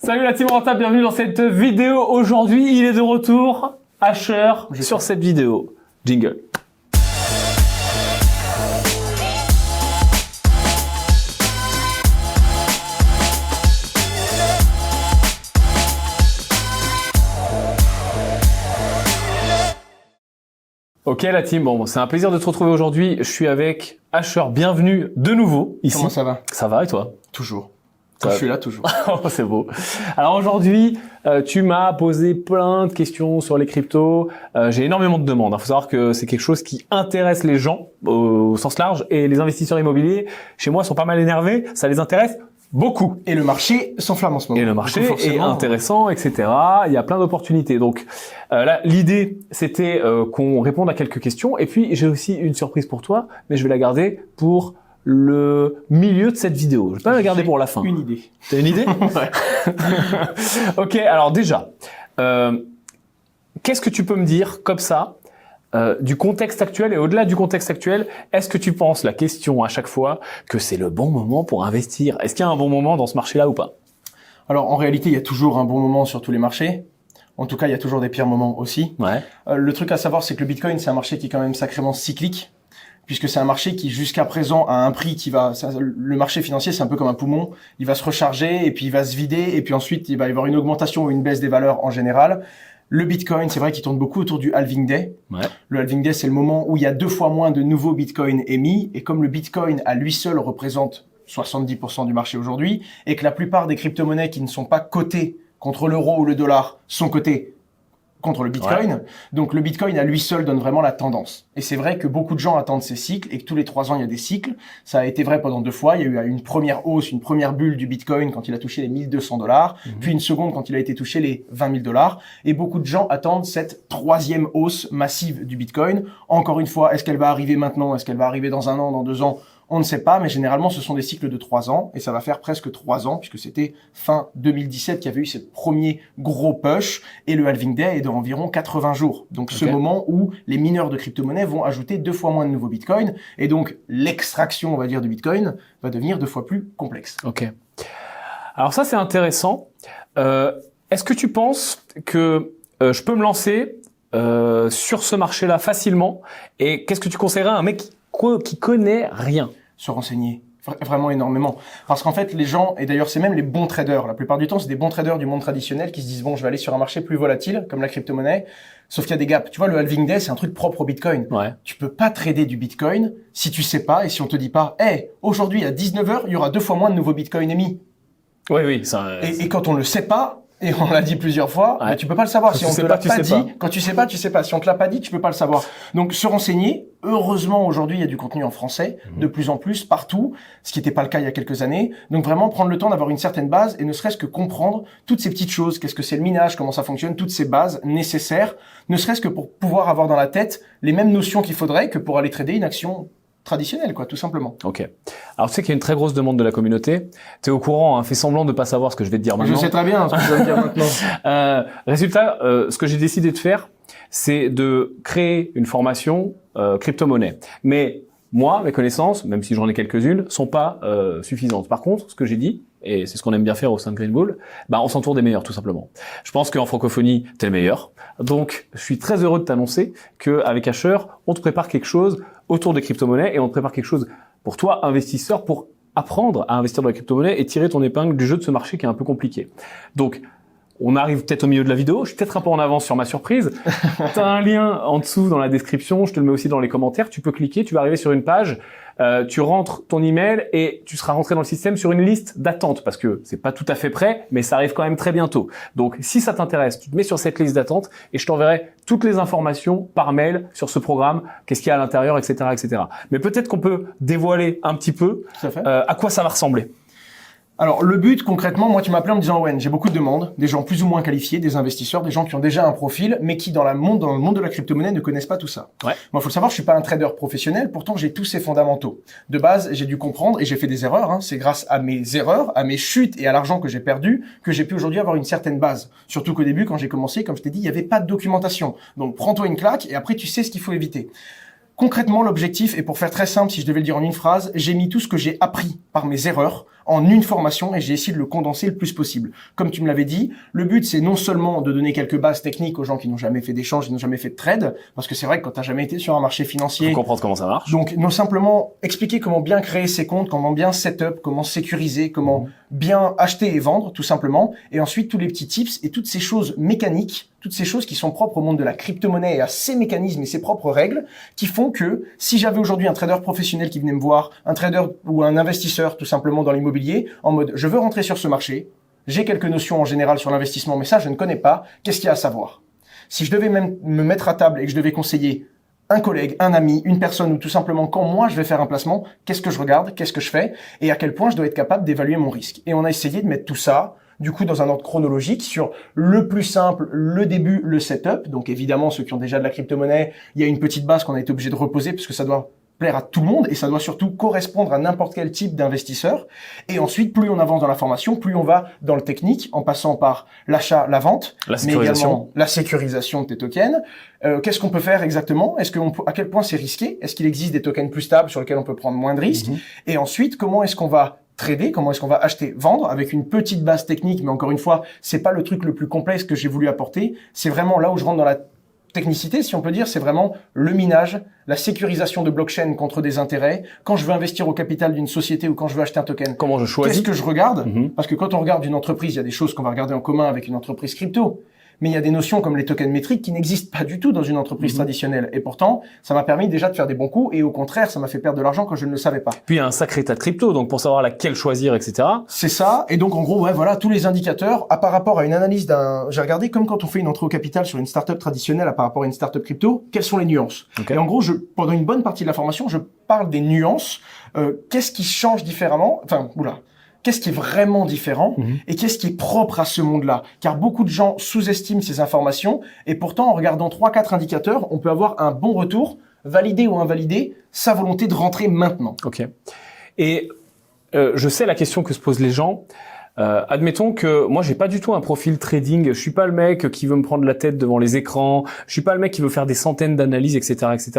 Salut la team rentable, bienvenue dans cette vidéo. Aujourd'hui, il est de retour, Asher, sur cette vidéo. Jingle. Ok la team, bon c'est un plaisir de te retrouver aujourd'hui. Je suis avec Asher, bienvenue de nouveau ici. Comment ça va? Ça va et toi? Toujours. Quand je suis là, toujours. Oh, c'est beau. Alors aujourd'hui, tu m'as posé plein de questions sur les cryptos. J'ai énormément de demandes. Il faut savoir que c'est quelque chose qui intéresse les gens au sens large et les investisseurs immobiliers, chez moi, sont pas mal énervés. Ça les intéresse beaucoup. Et le marché s'enflamme en ce moment. Et le marché est intéressant, etc. Il y a plein d'opportunités. Donc là, l'idée, c'était qu'on réponde à quelques questions. Et puis, j'ai aussi une surprise pour toi, mais je vais la garder pour le milieu de cette vidéo. Je vais pas la garder pour la fin. Une idée. T'as une idée? Ouais. Ok, alors déjà, qu'est-ce que tu peux me dire comme ça du contexte actuel et au-delà du contexte actuel, est-ce que tu penses, la question à chaque fois, que c'est le bon moment pour investir? Est-ce qu'il y a un bon moment dans ce marché-là ou pas? Alors en réalité, il y a toujours un bon moment sur tous les marchés. En tout cas, il y a toujours des pires moments aussi. Ouais. Le truc à savoir, c'est que le Bitcoin, c'est un marché qui est quand même sacrément cyclique, puisque c'est un marché qui jusqu'à présent a un prix qui va... Le marché financier, c'est un peu comme un poumon. Il va se recharger et puis il va se vider et puis ensuite, il va y avoir une augmentation ou une baisse des valeurs en général. Le Bitcoin, c'est vrai qu'il tourne beaucoup autour du halving day. Ouais. Le halving day, c'est le moment où il y a 2 fois moins de nouveaux Bitcoins émis. Et comme le Bitcoin à lui seul représente 70% du marché aujourd'hui, et que la plupart des crypto-monnaies qui ne sont pas cotées contre l'euro ou le dollar sont cotées contre le Bitcoin. Ouais. Donc le Bitcoin à lui seul donne vraiment la tendance. Et c'est vrai que beaucoup de gens attendent ces cycles et que tous les 3 ans, il y a des cycles. Ça a été vrai pendant 2 fois. Il y a eu une première hausse, une première bulle du Bitcoin quand il a touché les $1 200, puis une seconde quand il a été touché les $20 000. Et beaucoup de gens attendent cette 3e hausse massive du Bitcoin. Encore une fois, est-ce qu'elle va arriver maintenant? Est-ce qu'elle va arriver dans 1 an, dans 2 ans? On ne sait pas, mais généralement, ce sont des cycles de 3 ans, et ça va faire presque 3 ans, puisque c'était fin 2017 qu'il y avait eu ce premier gros push, et le halving day est d'environ 80 jours. Donc, ce moment où les mineurs de crypto-monnaies vont ajouter 2 fois moins de nouveaux bitcoins, et donc l'extraction, on va dire, du bitcoin va devenir 2 fois plus complexe. Ok. Alors ça, c'est intéressant. Est-ce que tu penses que je peux me lancer sur ce marché-là facilement? Et qu'est-ce que tu conseillerais à un mec qui connaît rien? Se renseigner. Vraiment énormément. Parce qu'en fait, les gens, et d'ailleurs c'est même les bons traders, la plupart du temps c'est des bons traders du monde traditionnel qui se disent bon, je vais aller sur un marché plus volatile, comme la crypto-monnaie, sauf qu'il y a des gaps. Tu vois, le halving day, c'est un truc propre au Bitcoin. Ouais. Tu peux pas trader du Bitcoin si tu sais pas et si on te dit pas, hey, aujourd'hui à 19h, il y aura 2 fois moins de nouveaux Bitcoins émis. Oui, oui. Ça, et quand on le sait pas, et on l'a dit plusieurs fois, ouais. Mais tu peux pas le savoir. Si on te l'a pas dit, pas. Quand tu sais pas, tu sais pas. Si on te l'a pas dit, tu peux pas le savoir. Donc, se renseigner. Heureusement, aujourd'hui, il y a du contenu en français, de plus en plus, partout, ce qui n'était pas le cas il y a quelques années. Donc, vraiment, prendre le temps d'avoir une certaine base et ne serait-ce que comprendre toutes ces petites choses. Qu'est-ce que c'est le minage? Comment ça fonctionne? Toutes ces bases nécessaires, ne serait-ce que pour pouvoir avoir dans la tête les mêmes notions qu'il faudrait que pour aller trader une action traditionnel, quoi, tout simplement. Ok. Alors, tu sais qu'il y a une très grosse demande de la communauté. Tu es au courant, hein, fais semblant de pas savoir ce que je vais te dire maintenant. Je sais très bien ce que je vais te dire maintenant. Résultat, ce que j'ai décidé de faire, c'est de créer une formation crypto-monnaie. Mais moi, mes connaissances, même si j'en ai quelques-unes, sont pas suffisantes. Par contre, ce que j'ai dit, et c'est ce qu'on aime bien faire au sein de Green Bull, bah, on s'entoure des meilleurs, tout simplement. Je pense qu'en francophonie, t'es le meilleur. Donc, je suis très heureux de t'annoncer qu'avec Asher, on te prépare quelque chose autour des crypto-monnaies et on te prépare quelque chose pour toi, investisseur, pour apprendre à investir dans la crypto-monnaie et tirer ton épingle du jeu de ce marché qui est un peu compliqué. Donc, on arrive peut-être au milieu de la vidéo. Je suis peut-être un peu en avance sur ma surprise. Tu as un lien en dessous dans la description. Je te le mets aussi dans les commentaires. Tu peux cliquer. Tu vas arriver sur une page. Tu rentres ton email et tu seras rentré dans le système sur une liste d'attente parce que c'est pas tout à fait prêt, mais ça arrive quand même très bientôt. Donc, si ça t'intéresse, tu te mets sur cette liste d'attente et je t'enverrai toutes les informations par mail sur ce programme, qu'est-ce qu'il y a à l'intérieur, etc., etc. Mais peut-être qu'on peut dévoiler un petit peu à quoi ça va ressembler. Alors, le but, concrètement, moi, tu m'as appelé en me disant, ouais, j'ai beaucoup de demandes, des gens plus ou moins qualifiés, des investisseurs, des gens qui ont déjà un profil, mais qui, dans le monde de la crypto-monnaie, ne connaissent pas tout ça. Ouais. Moi, faut le savoir, je suis pas un trader professionnel, pourtant, j'ai tous ces fondamentaux. De base, j'ai dû comprendre, et j'ai fait des erreurs, hein. C'est grâce à mes erreurs, à mes chutes et à l'argent que j'ai perdu, que j'ai pu aujourd'hui avoir une certaine base. Surtout qu'au début, quand j'ai commencé, comme je t'ai dit, il y avait pas de documentation. Donc, prends-toi une claque, et après, tu sais ce qu'il faut éviter. Concrètement, l'objectif, et pour faire très simple, si je devais le dire en une phrase, j'ai mis tout ce que j'ai appris par mes erreurs en une formation et j'ai essayé de le condenser le plus possible. Comme tu me l'avais dit, le but c'est non seulement de donner quelques bases techniques aux gens qui n'ont jamais fait d'échange, qui n'ont jamais fait de trade, parce que c'est vrai que quand tu n'as jamais été sur un marché financier, faut comprendre comment ça marche. Donc non simplement expliquer comment bien créer ses comptes, comment bien setup, comment sécuriser, comment bien acheter et vendre tout simplement, et ensuite tous les petits tips et toutes ces choses mécaniques, toutes ces choses qui sont propres au monde de la crypto-monnaie et à ses mécanismes et ses propres règles qui font que si j'avais aujourd'hui un trader professionnel qui venait me voir, un trader ou un investisseur tout simplement dans l'immobilier, en mode je veux rentrer sur ce marché, j'ai quelques notions en général sur l'investissement mais ça je ne connais pas, qu'est-ce qu'il y a à savoir? Si je devais même me mettre à table et que je devais conseiller un collègue, un ami, une personne ou tout simplement quand moi je vais faire un placement, qu'est-ce que je regarde, qu'est-ce que je fais et à quel point je dois être capable d'évaluer mon risque. Et on a essayé de mettre tout ça du coup dans un ordre chronologique sur le plus simple, le début, le setup. Donc évidemment ceux qui ont déjà de la crypto-monnaie, il y a une petite base qu'on a été obligé de reposer parce que ça doit plaire à tout le monde et ça doit surtout correspondre à n'importe quel type d'investisseur. Et ensuite, plus on avance dans la formation, plus on va dans le technique en passant par l'achat, la vente, mais également la sécurisation de tes tokens. Qu'est-ce qu'on peut faire exactement? À quel point c'est risqué? Est-ce qu'il existe des tokens plus stables sur lesquels on peut prendre moins de risques? Et ensuite, comment est-ce qu'on va trader, comment est-ce qu'on va acheter, vendre avec une petite base technique, mais encore une fois, c'est pas le truc le plus complexe que j'ai voulu apporter. C'est vraiment là où je rentre dans la technicité, si on peut dire, c'est vraiment le minage, la sécurisation de blockchain contre des intérêts. Quand je veux investir au capital d'une société ou quand je veux acheter un token, comment je choisis? Qu'est-ce que je regarde? Parce que quand on regarde une entreprise, il y a des choses qu'on va regarder en commun avec une entreprise crypto. Mais il y a des notions comme les tokens métriques qui n'existent pas du tout dans une entreprise traditionnelle. Et pourtant, ça m'a permis déjà de faire des bons coups et au contraire, ça m'a fait perdre de l'argent quand je ne le savais pas. Puis il y a un sacré tas de crypto, donc pour savoir laquelle choisir, etc. C'est ça. Et donc en gros, ouais, voilà, tous les indicateurs par rapport à une analyse j'ai regardé comme quand on fait une entrée au capital sur une startup traditionnelle par rapport à une startup crypto, quelles sont les nuances. Et en gros, pendant une bonne partie de la formation, je parle des nuances. Qu'est-ce qui change différemment? Qu'est-ce qui est vraiment différent et qu'est-ce qui est propre à ce monde-là? Car beaucoup de gens sous-estiment ces informations et pourtant, en regardant 3-4 indicateurs, on peut avoir un bon retour, validé ou invalidé, sa volonté de rentrer maintenant. Ok. Et je sais la question que se posent les gens. Admettons que moi j'ai pas du tout un profil trading, je suis pas le mec qui veut me prendre la tête devant les écrans, je suis pas le mec qui veut faire des centaines d'analyses, etc., etc.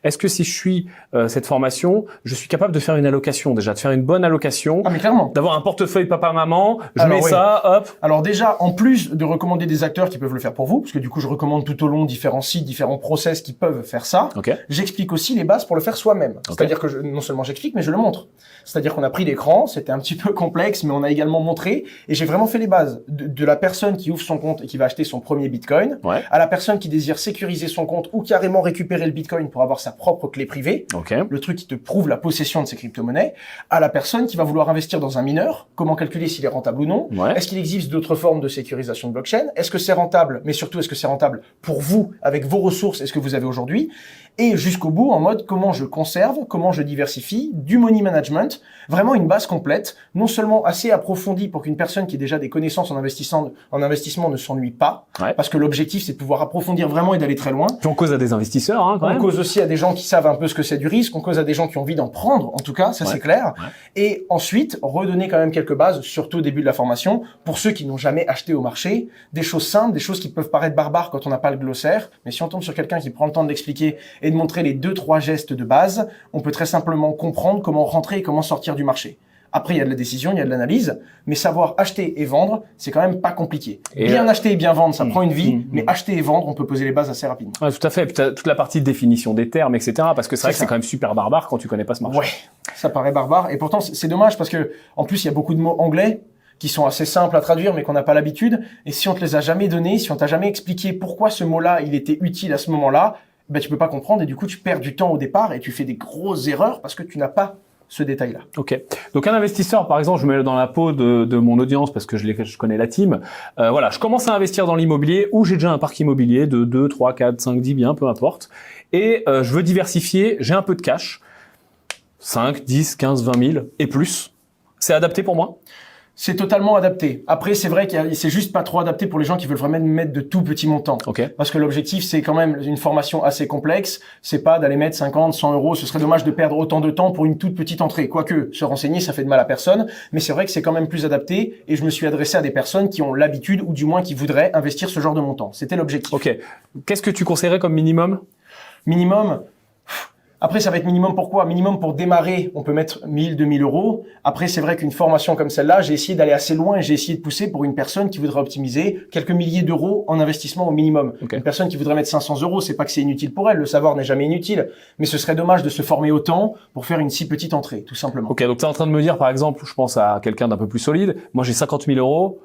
Est-ce que si je suis cette formation, je suis capable de faire une allocation déjà, de faire une bonne allocation, mais clairement, d'avoir un portefeuille papa-maman, ça, hop. Alors déjà, en plus de recommander des acteurs qui peuvent le faire pour vous, parce que du coup je recommande tout au long différents sites, différents process qui peuvent faire ça, j'explique aussi les bases pour le faire soi-même. C'est-à-dire que non seulement j'explique, mais je le montre. C'est-à-dire qu'on a pris l'écran, c'était un petit peu complexe, mais on a également montré et j'ai vraiment fait les bases de la personne qui ouvre son compte et qui va acheter son premier Bitcoin, à la personne qui désire sécuriser son compte ou carrément récupérer le Bitcoin pour avoir sa propre clé privée, le truc qui te prouve la possession de ces crypto-monnaies, à la personne qui va vouloir investir dans un mineur, comment calculer s'il est rentable ou non, est-ce qu'il existe d'autres formes de sécurisation de blockchain, est-ce que c'est rentable, mais surtout est-ce que c'est rentable pour vous, avec vos ressources et ce que vous avez aujourd'hui, et jusqu'au bout en mode comment je conserve, comment je diversifie, du money management, vraiment une base complète, non seulement assez approfondie pour qu'une personne qui a déjà des connaissances en investissement ne s'ennuie pas, parce que l'objectif c'est de pouvoir approfondir vraiment et d'aller très loin. Puis on cause à des investisseurs, quand même. On cause aussi à des gens qui savent un peu ce que c'est du risque, on cause à des gens qui ont envie d'en prendre, en tout cas, ça c'est clair. Et ensuite, redonner quand même quelques bases, surtout au début de la formation, pour ceux qui n'ont jamais acheté au marché, des choses simples, des choses qui peuvent paraître barbares quand on n'a pas le glossaire, mais si on tombe sur quelqu'un qui prend le temps de l'expliquer et de montrer les 2-3 gestes de base, on peut très simplement comprendre comment rentrer et comment sortir du marché. Après, il y a de la décision, il y a de l'analyse, mais savoir acheter et vendre, c'est quand même pas compliqué. Bien acheter et bien vendre, ça prend une vie, mais acheter et vendre, on peut poser les bases assez rapidement. Ouais, tout à fait. Puis t'as toute la partie de définition des termes, etc. Parce que c'est vrai que c'est quand même super barbare quand tu connais pas ce marché. Ouais, ça paraît barbare. Et pourtant, c'est dommage parce que, en plus, il y a beaucoup de mots anglais qui sont assez simples à traduire, mais qu'on n'a pas l'habitude. Et si on te les a jamais donnés, si on t'a jamais expliqué pourquoi ce mot-là, il était utile à ce moment-là, ben, tu peux pas comprendre et du coup, tu perds du temps au départ et tu fais des grosses erreurs parce que tu n'as pas ce détail-là. Ok. Donc un investisseur, par exemple, je me mets dans la peau de mon audience parce que je connais la team. Voilà, je commence à investir dans l'immobilier ou j'ai déjà un parc immobilier de 2, 3, 4, 5, 10 biens, peu importe. Et je veux diversifier, j'ai un peu de cash, 5, 10, 15, 20 000 et plus. C'est adapté pour moi ? C'est totalement adapté. Après, c'est vrai que c'est juste pas trop adapté pour les gens qui veulent vraiment mettre de tout petits montants. Parce que l'objectif, c'est quand même une formation assez complexe. C'est pas d'aller mettre 50, 100 euros. Ce serait dommage de perdre autant de temps pour une toute petite entrée. Quoique, se renseigner, ça fait de mal à personne. Mais c'est vrai que c'est quand même plus adapté. Et je me suis adressé à des personnes qui ont l'habitude ou du moins qui voudraient investir ce genre de montant. C'était l'objectif. Ok. Qu'est-ce que tu conseillerais comme minimum ? Minimum, Après, ça va être minimum pourquoi? Minimum pour démarrer, on peut mettre 1000, 2000 euros. Après, c'est vrai qu'une formation comme celle-là, j'ai essayé d'aller assez loin et j'ai essayé de pousser pour une personne qui voudrait optimiser quelques milliers d'euros en investissement au minimum. Okay. Une personne qui voudrait mettre 500 euros, c'est pas que c'est inutile pour elle, le savoir n'est jamais inutile, mais ce serait dommage de se former autant pour faire une si petite entrée, tout simplement. Ok, donc tu es en train de me dire, par exemple, je pense à quelqu'un d'un peu plus solide, moi j'ai 50 000 euros,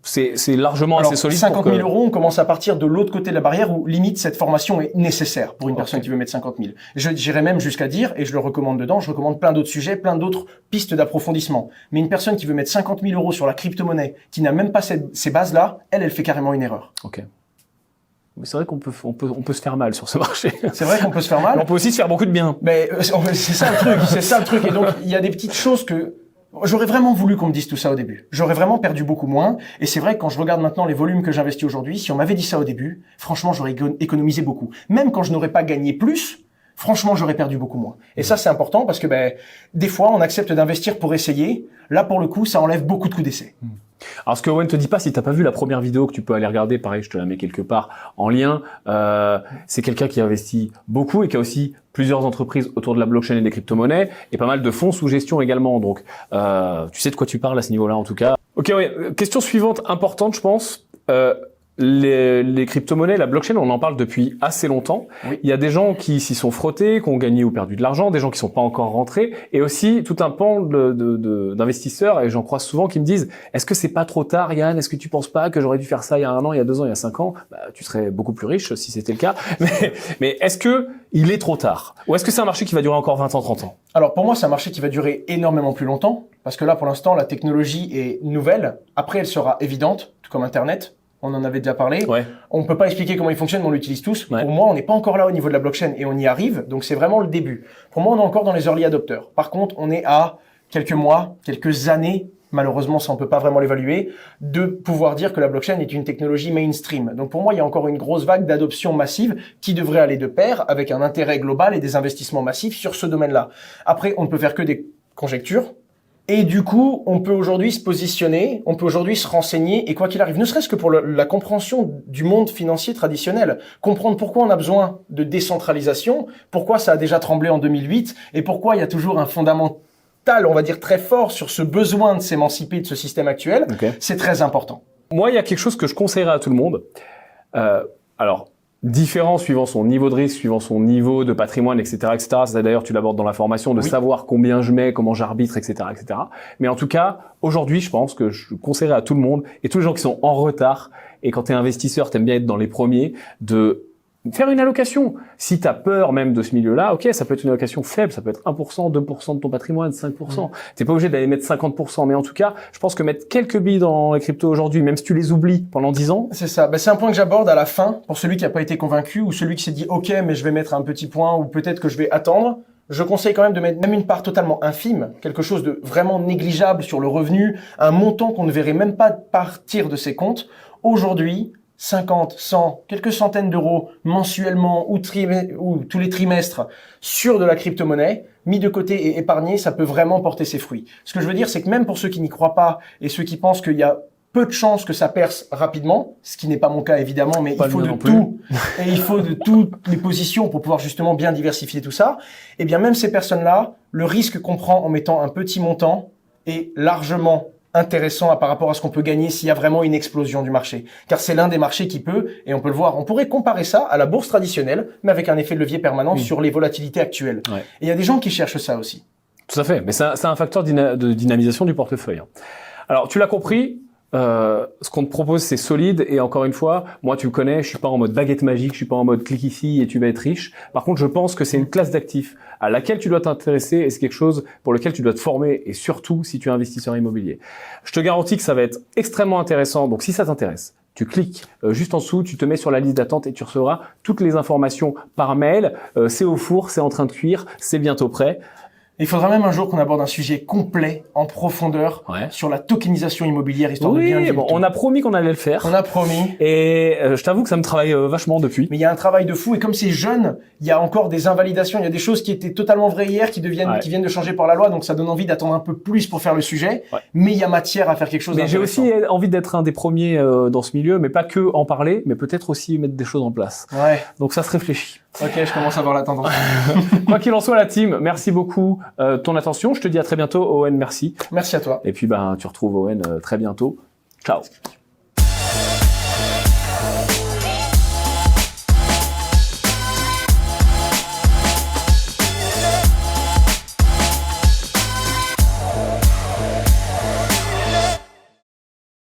c'est largement assez solide. 50 000 euros, on commence à partir de l'autre côté de la barrière où limite cette formation est nécessaire pour une personne qui veut mettre 50 000. J'irais même jusqu'à dire, et je le recommande dedans, je recommande plein d'autres sujets, plein d'autres pistes d'approfondissement. Mais une personne qui veut mettre 50 000 euros sur la crypto-monnaie, qui n'a même pas ces bases-là, elle fait carrément une erreur. Ok. Mais c'est vrai qu'on peut se faire mal sur ce marché. C'est vrai qu'on peut se faire mal. Mais on peut aussi se faire beaucoup de bien. Mais c'est ça le truc. Et donc, il y a des petites choses que j'aurais vraiment voulu qu'on me dise tout ça au début. J'aurais vraiment perdu beaucoup moins. Et c'est vrai que quand je regarde maintenant les volumes que j'investis aujourd'hui, si on m'avait dit ça au début, franchement, j'aurais économisé beaucoup. Même quand je n'aurais pas gagné plus, franchement, j'aurais perdu beaucoup moins. Et ça, c'est important parce que des fois, on accepte d'investir pour essayer. Là, pour le coup, ça enlève beaucoup de coups d'essai. Alors, ce que Owen te dit pas, si t'as pas vu la première vidéo que tu peux aller regarder, pareil, je te la mets quelque part en lien, c'est quelqu'un qui investit beaucoup et qui a aussi plusieurs entreprises autour de la blockchain et des crypto-monnaies et pas mal de fonds sous gestion également. Donc, tu sais de quoi tu parles à ce niveau-là, en tout cas. Ok, ouais. Question suivante, importante, je pense. Les crypto-monnaies, la blockchain, on en parle depuis assez longtemps. Oui. Il y a des gens qui s'y sont frottés, qui ont gagné ou perdu de l'argent, des gens qui sont pas encore rentrés, et aussi tout un pan d'investisseurs, et j'en croise souvent, qui me disent « Est-ce que c'est pas trop tard, Yann? Est-ce que tu penses pas que j'aurais dû faire ça il y a 1 an, il y a 2 ans, il y a 5 ans ?» Tu serais beaucoup plus riche si c'était le cas. Mais est-ce que il est trop tard? Ou est-ce que c'est un marché qui va durer encore 20 ans, 30 ans? Alors pour moi, c'est un marché qui va durer énormément plus longtemps, parce que là, pour l'instant, la technologie est nouvelle. Après, elle sera évidente, tout comme Internet. On en avait déjà parlé. Ouais. On peut pas expliquer comment il fonctionne, mais on l'utilise tous. Ouais. Pour moi, on n'est pas encore là au niveau de la blockchain et on y arrive. Donc, c'est vraiment le début. Pour moi, on est encore dans les early adopters. Par contre, on est à quelques mois, quelques années, malheureusement, ça on peut pas vraiment l'évaluer, de pouvoir dire que la blockchain est une technologie mainstream. Donc, pour moi, il y a encore une grosse vague d'adoption massive qui devrait aller de pair avec un intérêt global et des investissements massifs sur ce domaine-là. Après, on ne peut faire que des conjectures. Et du coup, on peut aujourd'hui se positionner, on peut aujourd'hui se renseigner, et quoi qu'il arrive, ne serait-ce que pour la compréhension du monde financier traditionnel, comprendre pourquoi on a besoin de décentralisation, pourquoi ça a déjà tremblé en 2008, et pourquoi il y a toujours un fondamental, on va dire très fort, sur ce besoin de s'émanciper de ce système actuel, c'est très important. Moi, il y a quelque chose que je conseillerais à tout le monde. Alors, différent suivant son niveau de risque, suivant son niveau de patrimoine, etc., etc. Ça, d'ailleurs, tu l'abordes dans la formation, de savoir combien je mets, comment j'arbitre, etc., etc. Mais en tout cas, aujourd'hui, je pense que je conseillerais à tout le monde et tous les gens qui sont en retard, et quand tu es investisseur, t'aimes bien être dans les premiers, de faire une allocation. Si tu as peur même de ce milieu-là, ok, ça peut être une allocation faible, ça peut être 1%, 2% de ton patrimoine, 5%. T'es pas obligé d'aller mettre 50%, mais en tout cas, je pense que mettre quelques billes dans les cryptos aujourd'hui, même si tu les oublies pendant 10 ans. C'est ça. C'est un point que j'aborde à la fin pour celui qui a pas été convaincu ou celui qui s'est dit ok, mais je vais mettre un petit point ou peut-être que je vais attendre. Je conseille quand même de mettre même une part totalement infime, quelque chose de vraiment négligeable sur le revenu, un montant qu'on ne verrait même pas partir de ses comptes. Aujourd'hui, 50, 100, quelques centaines d'euros mensuellement ou tous les trimestres sur de la crypto-monnaie, mis de côté et épargné, ça peut vraiment porter ses fruits. Ce que je veux dire, c'est que même pour ceux qui n'y croient pas et ceux qui pensent qu'il y a peu de chances que ça perce rapidement, ce qui n'est pas mon cas évidemment, mais il faut de tout, et il faut de toutes les positions pour pouvoir justement bien diversifier tout ça, et bien même ces personnes-là, le risque qu'on prend en mettant un petit montant est largement intéressant par rapport à ce qu'on peut gagner s'il y a vraiment une explosion du marché. Car c'est l'un des marchés qui peut, et on peut le voir, on pourrait comparer ça à la bourse traditionnelle, mais avec un effet de levier permanent sur les volatilités actuelles. Ouais. Et il y a des gens qui cherchent ça aussi. Tout à fait, mais c'est un facteur de dynamisation du portefeuille. Alors, tu l'as compris, ce qu'on te propose, c'est solide, et encore une fois, moi tu me connais, je suis pas en mode baguette magique, je suis pas en mode clique ici et tu vas être riche. Par contre, je pense que c'est une classe d'actifs à laquelle tu dois t'intéresser et c'est quelque chose pour lequel tu dois te former, et surtout si tu es investisseur immobilier. Je te garantis que ça va être extrêmement intéressant, donc si ça t'intéresse, tu cliques juste en dessous, tu te mets sur la liste d'attente et tu recevras toutes les informations par mail. C'est au four, c'est en train de cuire, c'est bientôt prêt. Il faudra même un jour qu'on aborde un sujet complet, en profondeur, sur la tokenisation immobilière, histoire de bien le bon, on a promis qu'on allait le faire. On a promis. Et je t'avoue que ça me travaille vachement depuis. Mais il y a un travail de fou, et comme c'est jeune, il y a encore des invalidations, il y a des choses qui étaient totalement vraies hier, qui viennent de changer par la loi, donc ça donne envie d'attendre un peu plus pour faire le sujet. Mais il y a matière à faire quelque chose d'intéressant. Mais j'ai aussi envie d'être un des premiers dans ce milieu, mais pas que en parler, mais peut-être aussi mettre des choses en place. Donc ça se réfléchit. Ok, je commence à voir la tendance. Quoi qu'il en soit, la team, merci beaucoup de ton attention. Je te dis à très bientôt. Owen, merci. Merci à toi. Et puis, tu retrouves Owen très bientôt. Ciao.